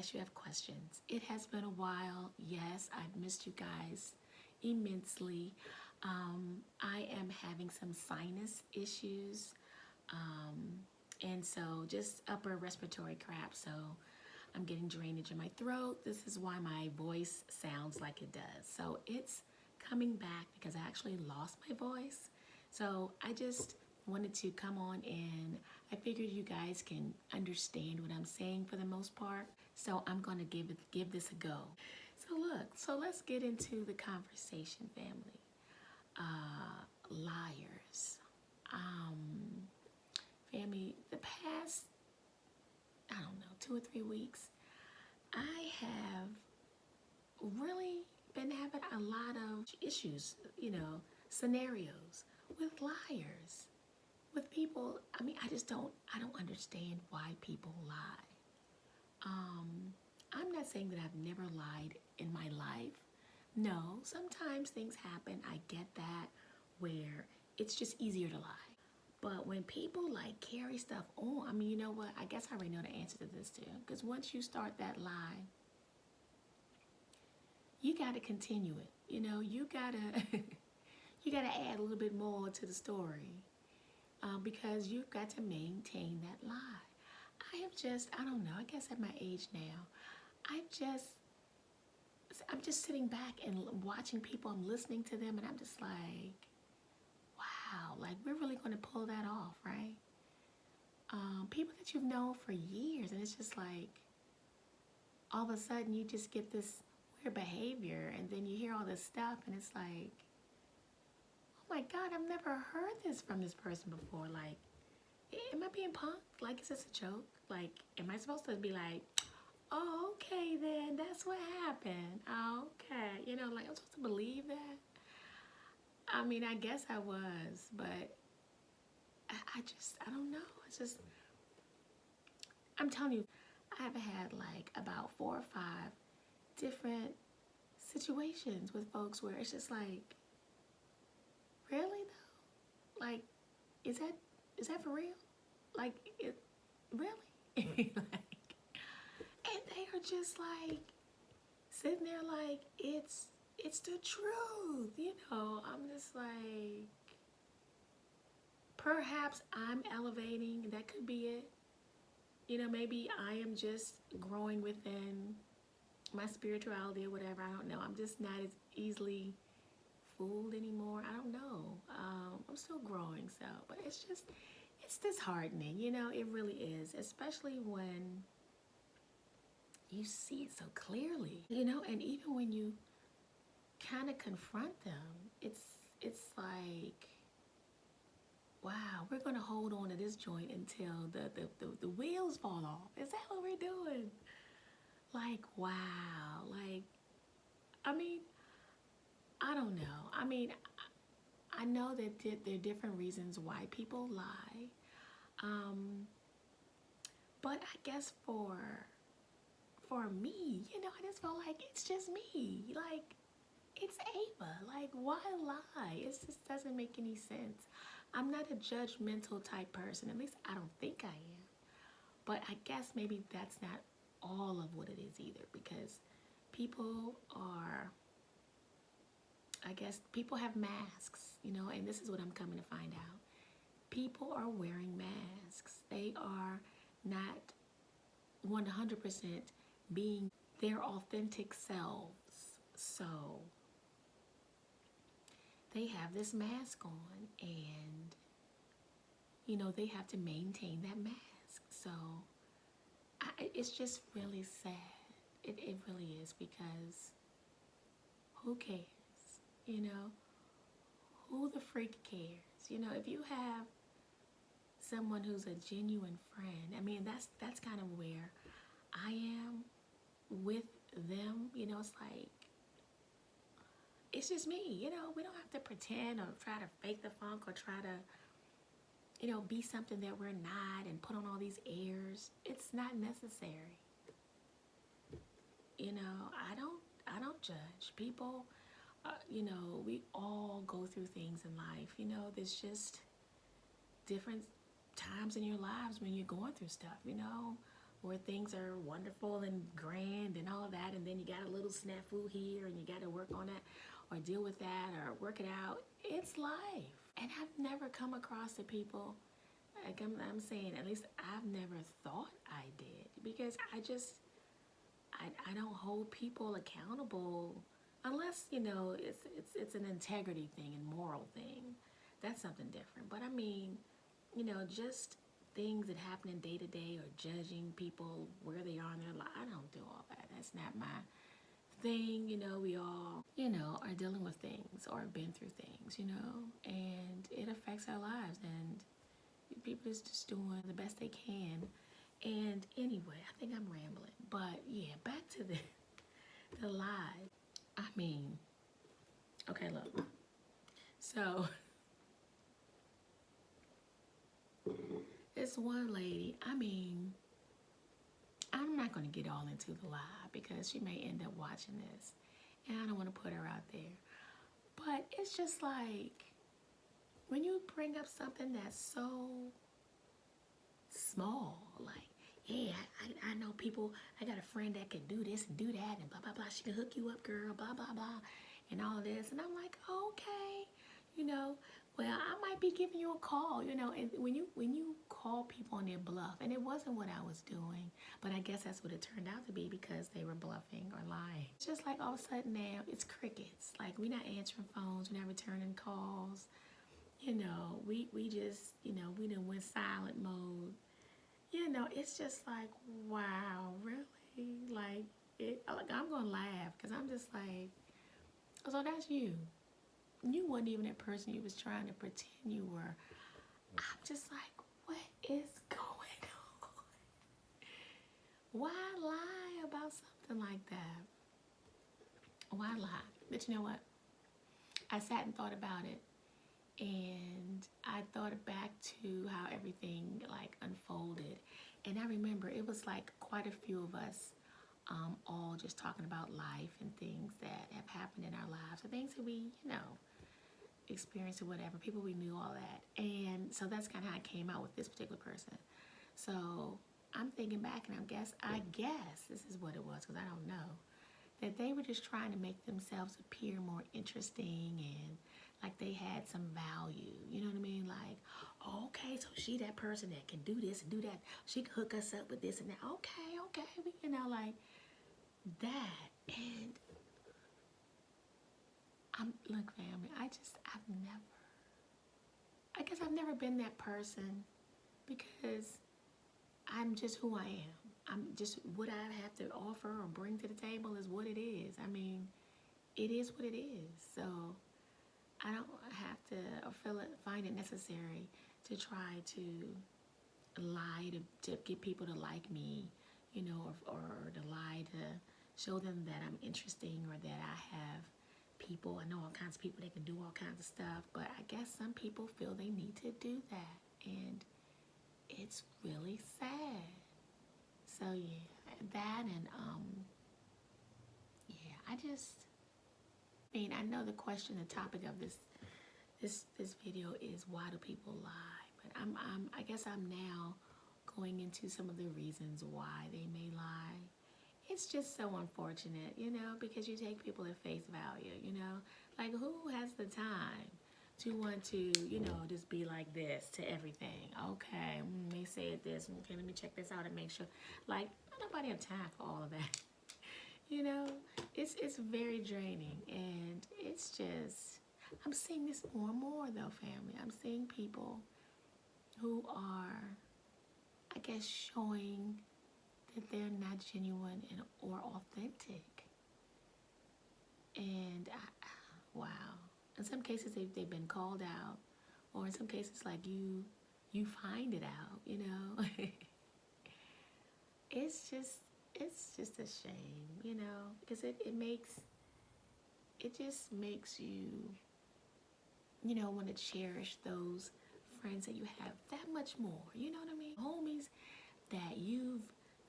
guess you have questions. It has been a while. Yes, I've missed you guys immensely. I am having some sinus issues, um, and so just upper respiratory crap. So I'm getting drainage in my throat. This is why my voice sounds like it does. So it's coming back because I actually lost my voice. So I just wanted to come on, and I figured you guys can understand what I'm saying for the most part. So I'm going to give this a go. So look, so let's get into the conversation, family. Liars. Um, Family, the past, I don't know, 2 or 3 weeks, I have really been having a lot of issues, scenarios with liars, with people. I mean, I don't understand why people lie. I'm not saying that I've never lied in my life. No, sometimes things happen. I get that, where it's just easier to lie. But when people like carry stuff on, I mean, you know what? I guess I already know the answer to this too. Because once you start that lie, you got to continue it. You gotta you gotta add a little bit more to the story, because you've got to maintain that lie. I don't know. I guess at my age now, I've just I'm just sitting back and watching people. I'm listening to them, and I'm just like, wow, like we're really going to pull that off, right? People that you've known for years, and it's just like all of a sudden you just get this weird behavior, and then you hear all this stuff, and it's like, oh my God, I've never heard this from this person before. Like, am I being punked? Like, is this a joke? Like, am I supposed to be like, oh, okay, then that's what happened. Oh, okay. Like I'm supposed to believe that? I mean, I guess I was, but I don't know. I'm telling you, I've had like about 4 or 5 different situations with folks where it's just like, really though? Like, is that for real? Like, it really? Like, and they are just like sitting there like it's the truth. I'm just like, perhaps I'm elevating. That could be it. Maybe I am just growing within my spirituality or whatever. I don't know. I'm just not as easily fooled anymore. I don't know. I'm still growing, so, but it's disheartening. It really is, especially when you see it so clearly. And even when you kind of confront them, it's like, wow, we're gonna hold on to this joint until the wheels fall off. Is that what we're doing? Like, wow. Like, I mean, I don't know. I mean, I know that there are different reasons why people lie. But I guess for me, I just felt like it's just me. Like, it's Ava. Like, why lie? It just doesn't make any sense. I'm not a judgmental type person. At least I don't think I am. But I guess maybe that's not all of what it is either, because people are, I guess people have masks, and this is what I'm coming to find out. People are wearing masks. They are not 100% being their authentic selves. So they have this mask on, and they have to maintain that mask. So it's just really sad. It really is, because who cares? You know, who the freak cares? If you have someone who's a genuine friend, I mean, that's kind of where I am with them. It's like, it's just me. We don't have to pretend or try to fake the funk or try to, be something that we're not and put on all these airs. It's not necessary. I don't judge people. We all go through things in life. There's just different times in your lives when you're going through stuff. where things are wonderful and grand and all that, and then you got a little snafu here and you got to work on that or deal with that or work it out. It's life. And I've never come across the people, like I'm saying, at least I've never thought I did, because I don't hold people accountable unless, it's an integrity thing and moral thing. That's something different. But I mean, just things that happen in day to day or judging people where they are in their life. I don't do all that. That's not my thing. We all, are dealing with things or have been through things, and it affects our lives. And people is just doing the best they can. And anyway, I think I'm rambling. But yeah, back to the lie. I mean, okay, look. So this one lady, I mean, I'm not going to get all into the lie because she may end up watching this. And I don't want to put her out there. But it's just like, when you bring up something that's so small, like, yeah, I know people, I got a friend that can do this and do that and blah, blah, blah. She can hook you up, girl, blah, blah, blah, and all of this. And I'm like, okay, well, I might be giving you a call, and when you call people on their bluff, and it wasn't what I was doing, but I guess that's what it turned out to be because they were bluffing or lying. It's just like all of a sudden now, it's crickets. Like, we're not answering phones, we're not returning calls. We just, we done went silent mode. It's just like, wow, really? Like I'm gonna laugh because I'm just like, so that's you. You wasn't even that person you was trying to pretend you were. I'm just like, what is going on? Why lie about something like that? Why lie? But you know what? I sat and thought about it, and I thought back to how everything like unfolded, and I remember it was like quite a few of us, all just talking about life and things that have happened in our lives, and things that we, experienced or whatever, people we knew, all that. And so that's kind of how I came out with this particular person. So I'm thinking back, and I guess this is what it was, because I don't know, that they were just trying to make themselves appear more interesting and like they had some value. You know what I mean? Like, oh, okay, so she that person that can do this and do that. She can hook us up with this and that. Okay, like that. And look, family, I guess I've never been that person, because I'm just who I am. I'm just, what I have to offer or bring to the table is what it is. I mean, it is what it is. So I don't have to or find it necessary to try to lie to get people to like me, or to lie to show them that I'm interesting or that I have people. I know all kinds of people that can do all kinds of stuff, but I guess some people feel they need to do that, and it's really sad. So yeah, that and yeah, I know the question, the topic of this video is, why do people lie? But I guess I'm now going into some of the reasons why they may lie. It's just so unfortunate, because you take people at face value, like, who has the time to want to, just be like this to everything? Okay, they said this. Okay, let me check this out and make sure. Like, nobody have time for all of that. It's very draining, and it's just, I'm seeing this more and more though, family. I'm seeing people who are, I guess, showing that they're not genuine or authentic. And wow, in some cases they've been called out, or in some cases, like, you find it out. It's just a shame, because it just makes you, want to cherish those friends that you have that much more. You know what I mean? Homies that you've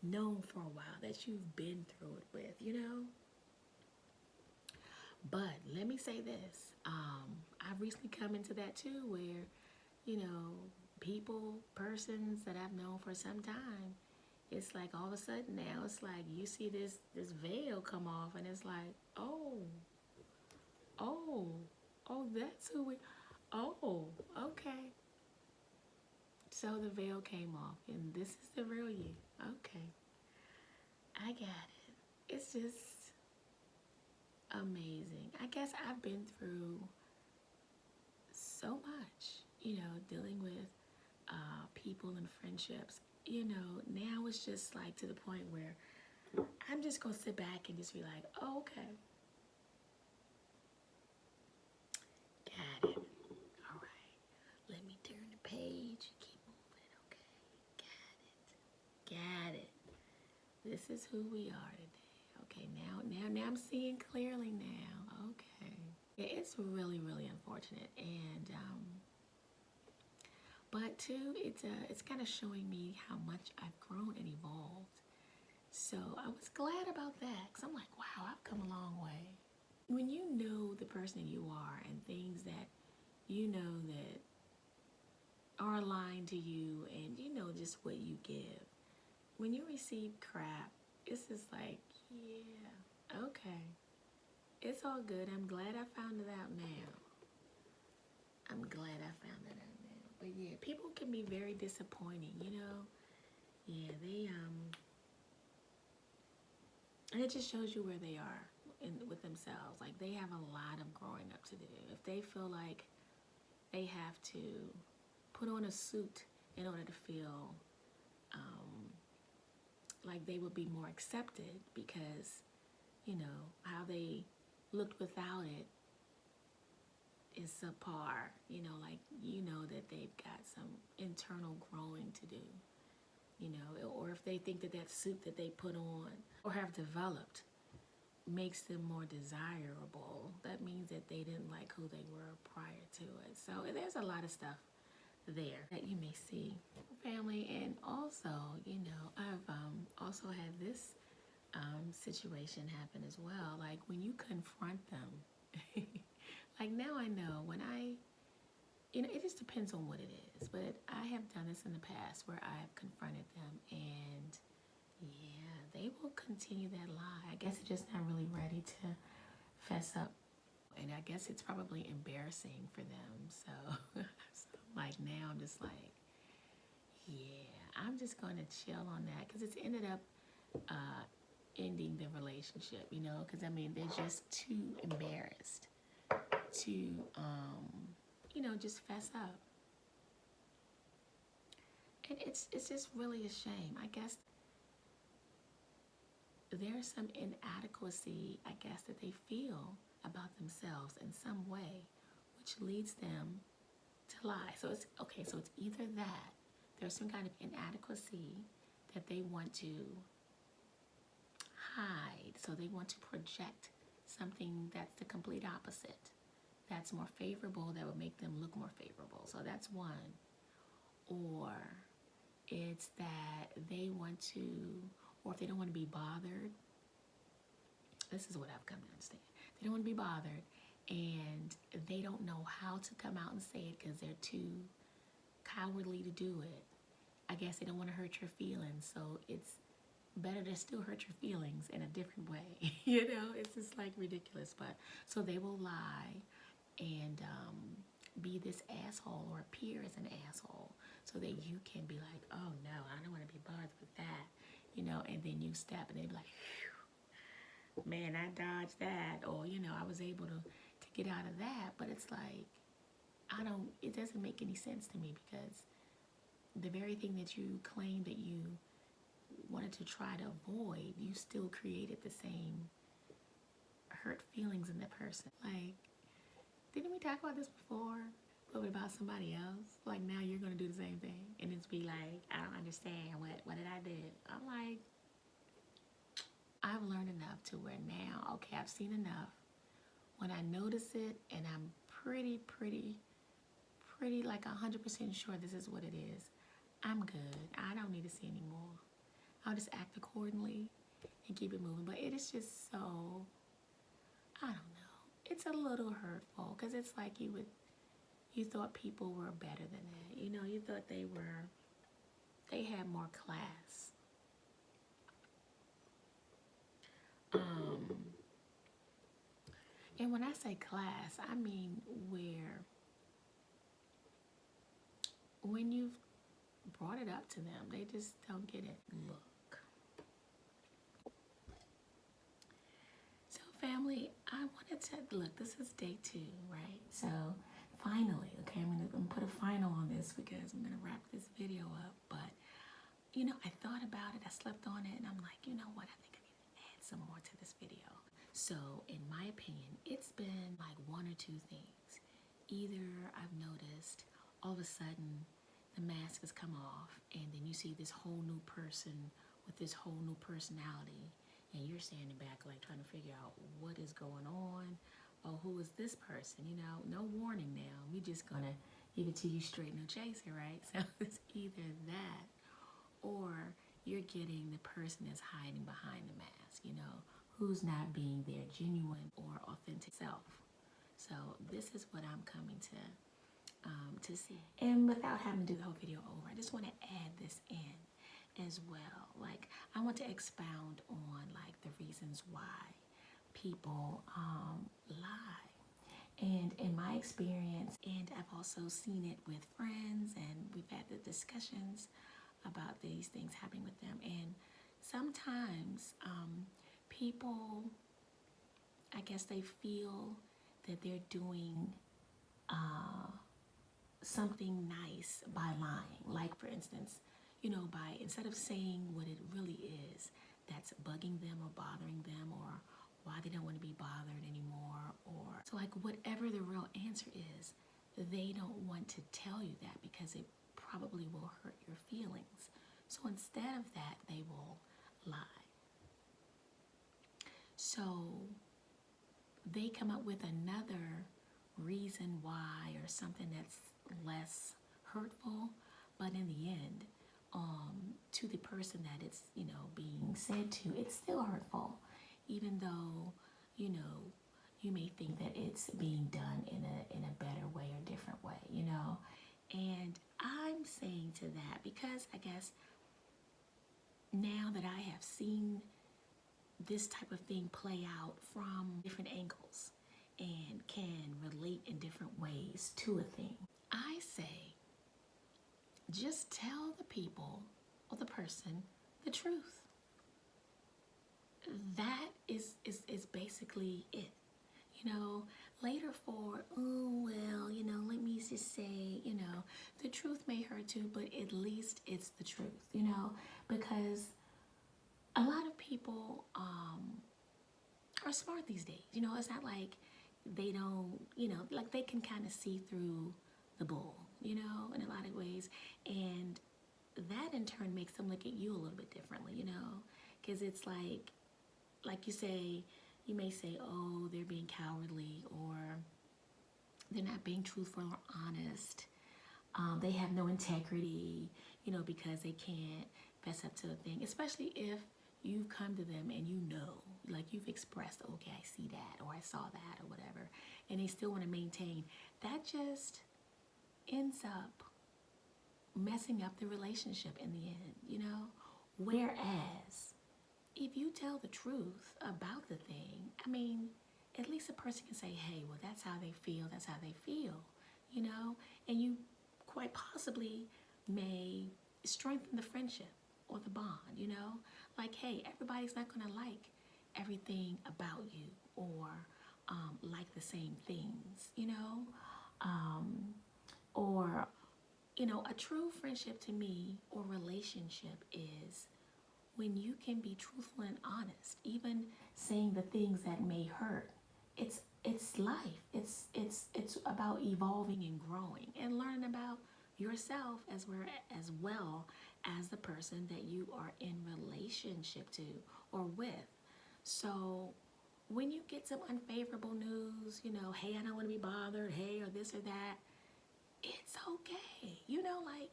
known for a while, that you've been through it with. But let me say this, I've recently come into that too, where, persons that I've known for some time, it's like all of a sudden now it's like you see this veil come off, and it's like, oh, oh, oh, that's who we. Oh, okay. So the veil came off, and this is the real you. Okay, I got it. It's just amazing. I guess I've been through so much, dealing with people and friendships. Now it's just like to the point where I'm just gonna sit back and just be like, oh, okay, got it. All right, let me turn the page. Keep moving. Okay, got it. This is who we are today. Okay, now I'm seeing clearly now. Okay, it's really, really unfortunate, and but too, it's kind of showing me how much I've grown and evolved. So I was glad about that, because I'm like, wow, I've come a long way. When you know the person that you are and things that you know that are aligned to you, and you know just what you give, when you receive crap, it's just like, yeah, okay, it's all good. I'm glad I found it out now. I'm glad I found it out now. But yeah, people can be very disappointing. Yeah, and it just shows you where they are with themselves. Like, they have a lot of growing up to do. If they feel like they have to put on a suit in order to feel like they would be more accepted, because how they looked without it is subpar, like that they've got some internal growing to do, or if they think that suit that they put on or have developed makes them more desirable, that means that they didn't like who they were prior to it. So there's a lot of stuff there that you may see, family. And also, I've also had this situation happen as well. Like, when you confront them, like, now I know when it just depends on what it is, but I have done this in the past where I have confronted them, and yeah, they will continue that lie. I guess they're just not really ready to fess up, and I guess it's probably embarrassing for them. So, so like, now I'm just like, yeah, I'm just going to chill on that, because it's ended up ending the relationship, because they're just too embarrassed to just fess up. And it's just really a shame. I guess there's some inadequacy, I guess, that they feel about themselves in some way, which leads them to lie. So it's okay, so it's either that there's some kind of inadequacy that they want to hide, so they want to project something that's the complete opposite, that's more favorable, that would make them look more favorable. So that's one. Or it's that they want to, or if they don't want to be bothered, this is what I've come to understand. They don't want to be bothered, and they don't know how to come out and say it because they're too cowardly to do it. I guess they don't want to hurt your feelings, so it's better to still hurt your feelings in a different way. It's just like ridiculous. But so they will lie and be this asshole, or appear as an asshole, so that you can be like, oh no, I don't want to be bothered with that, and then you step and they be like, phew, man, I dodged that, or I was able to get out of that. But it's like, it doesn't make any sense to me, because the very thing that you claim that you wanted to try to avoid, you still created the same hurt feelings in the person. Like, didn't we talk about this before? But about somebody else? Like, now you're going to do the same thing. And it's be like, I don't understand. What did I do? I'm like, I've learned enough to where now, okay, I've seen enough. When I notice it and I'm pretty like 100% sure this is what it is, I'm good. I don't need to see anymore. I'll just act accordingly and keep it moving. But it is just so, I don't know. It's a little hurtful, because it's like you thought people were better than that. You thought they had more class. And when I say class, I mean where when you've brought it up to them, they just don't get it. Look. So family, I wanted to look, this is day 2, right? So finally, okay, I'm gonna put a final on this because I'm gonna wrap this video up. But I thought about it, I slept on it, and I'm like, you know what, I think I need to add some more to this video. So in my opinion, it's been like one or two things. Either I've noticed all of a sudden the mask has come off and then you see this whole new person with this whole new personality, and you're standing back like trying to figure out what is going on. Oh, who is this person? No warning now. We just gonna give it to you straight, no chaser, right? So it's either that or you're getting the person that's hiding behind the mask, who's not being their genuine or authentic self. So this is what I'm coming to see. And without having to do the whole video over, I just want to add this in as well. Like, I want to expound on like the reasons why people lie. And in my experience, and I've also seen it with friends, and we've had the discussions about these things happening with them. And sometimes people, I guess they feel that they're doing something nice by lying. Like, for instance, by instead of saying what it really is that's bugging them or bothering them, or why they don't want to be bothered anymore, or so like whatever the real answer is, they don't want to tell you that because it probably will hurt your feelings. So instead of that, they will lie. So they come up with another reason why, or something that's less hurtful, but in the end, to the person that it's being said to, it's still hurtful, even though you may think that it's being done in a better way or different way, and I'm saying to that because I guess now that I have seen this type of thing play out from different angles and can relate in different ways to a thing, I say just tell the people or the person the truth. That is basically it. Later for, oh, well, let me just say, the truth may hurt too, but at least it's the truth, because a lot of people are smart these days. It's not like they don't, like they can kind of see through the bull, in a lot of ways. And that in turn makes them look at you a little bit differently, because it's like you may say, oh, they're being cowardly, or they're not being truthful or honest. They have no integrity, because they can't fess up to a thing, especially if you've come to them and like you've expressed, okay, I see that, or I saw that, or whatever, and they still want to maintain. That just ends up messing up the relationship in the end, Whereas, if you tell the truth about the thing, I mean, at least a person can say, hey, well, that's how they feel, and you quite possibly may strengthen the friendship or the bond, like, hey, everybody's not going to like everything about you, or like the same things, or, a true friendship to me or relationship is when you can be truthful and honest, even saying the things that may hurt. It's life. It's about evolving and growing and learning about yourself as well as the person that you are in relationship to or with. So when you get some unfavorable news, hey, I don't want to be bothered, hey, or this or that, it's okay. Like,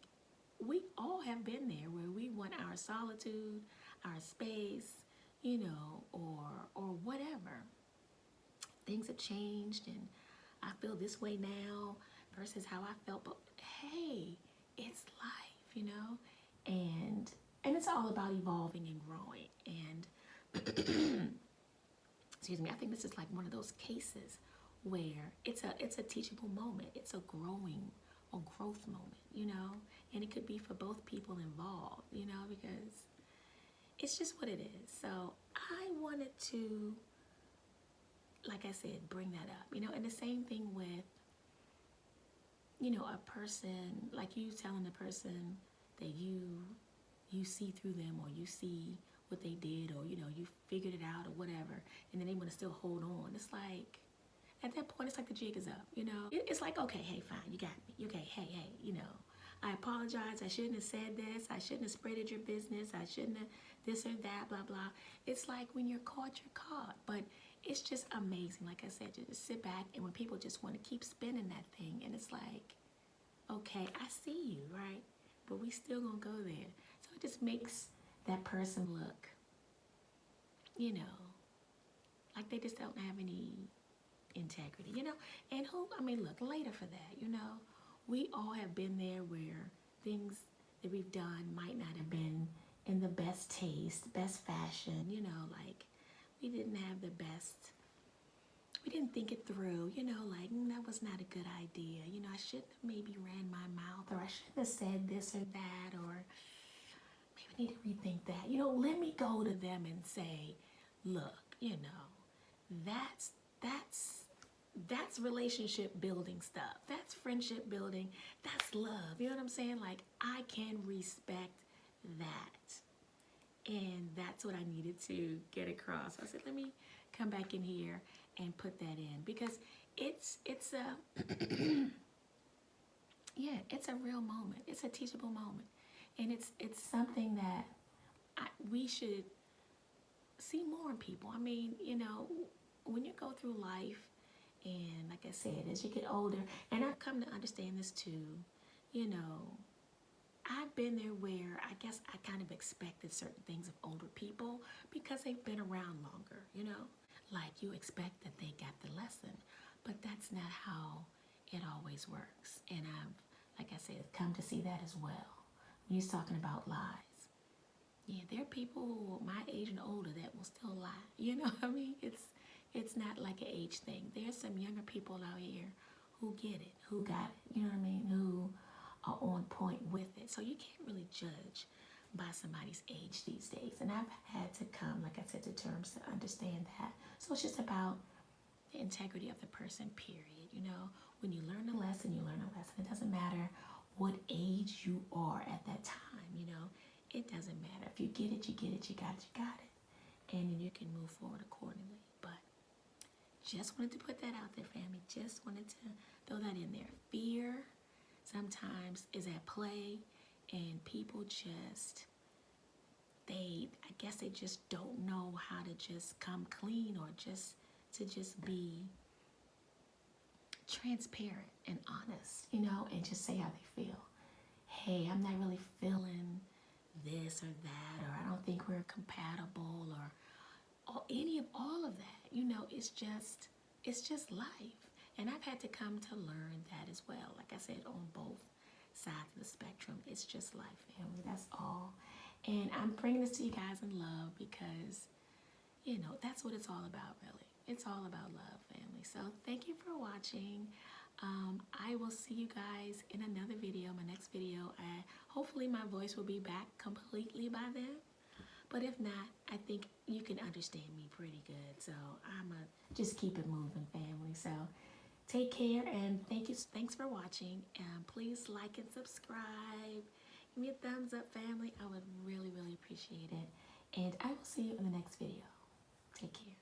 we all have been there where we want our solitude, our space, or whatever. Things have changed and I feel this way now versus how I felt, but hey, it's life, and it's all about evolving and growing. And excuse me, I think this is like one of those cases where it's a teachable moment. It's a growing or growth moment, you know, and it could be for both people involved, you know, because it's just what it is. So I wanted to, like I said, bring that up, you know, and the same thing with, you know, a person, like you telling the person that you see through them, or you see what they did, or, you know, you figured it out or whatever, and then they want to still hold on. It's like, at that point, it's like the jig is up, you know? It's like, okay, hey, fine, you got me. Okay, hey, you know, I apologize. I shouldn't have said this. I shouldn't have spreaded your business. I shouldn't have this or that, blah, blah. It's like when you're caught, you're caught. But it's just amazing. Like I said, you just sit back, and when people just want to keep spinning that thing, and it's like, okay, I see you, right? But we still gonna go there. So it just makes that person look, you know, like they just don't have any integrity, you know. And who, I mean, look, later for that, you know, we all have been there where things that we've done might not have been in the best taste, best fashion, you know, like we didn't have the best, we didn't think it through, you know, like that was not a good idea, you know, I shouldn't have maybe ran my mouth, or I shouldn't have said this or that, or maybe I need to rethink that, you know. Let me go to them and say, look, you know, that's relationship building stuff. That's friendship building. That's love. You know what I'm saying? Like, I can respect that. And that's what I needed to get across. I said, let me come back in here and put that in, because it's a yeah, it's a real moment. It's a teachable moment. And it's something that we should see more in people. I mean, you know, when you go through life, and like I said, as you get older, and I've come to understand this too, you know, I've been there where I guess I kind of expected certain things of older people because they've been around longer, you know? Like, you expect that they got the lesson, but that's not how it always works. And I've, like I said, come to see that as well. When you're talking about lies, yeah, there are people who are my age and older that will still lie. You know what I mean? It's not like an age thing. There's some younger people out here who get it, who got it, you know what I mean, who are on point with it. So you can't really judge by somebody's age these days. And I've had to come, like I said, to terms to understand that. So it's just about the integrity of the person, period. You know, when you learn a lesson, you learn a lesson. It doesn't matter what age you are at that time, you know. It doesn't matter. If you get it, you get it, you got it, you got it. And then you can move forward accordingly. But just wanted to put that out there, family. Just wanted to throw that in there. Fear sometimes is at play, and people just, I guess they just don't know how to just come clean, or just to just be transparent and honest, you know, and just say how they feel. Hey, I'm not really feeling this or that, or I don't think we're compatible, or any of all of that. You know, it's just life. And I've had to come to learn that as well. Like I said, on both sides of the spectrum, it's just life, family. That's all. And I'm bringing this to you guys in love because, you know, that's what it's all about, really. It's all about love, family. So thank you for watching. I will see you guys in another video, my next video. Hopefully my voice will be back completely by then. But if not, I think you can understand me pretty good. So I'm going to just keep it moving, family. So take care, and thanks for watching. Please like and subscribe. Give me a thumbs up, family. I would really, really appreciate it. And I will see you in the next video. Take care.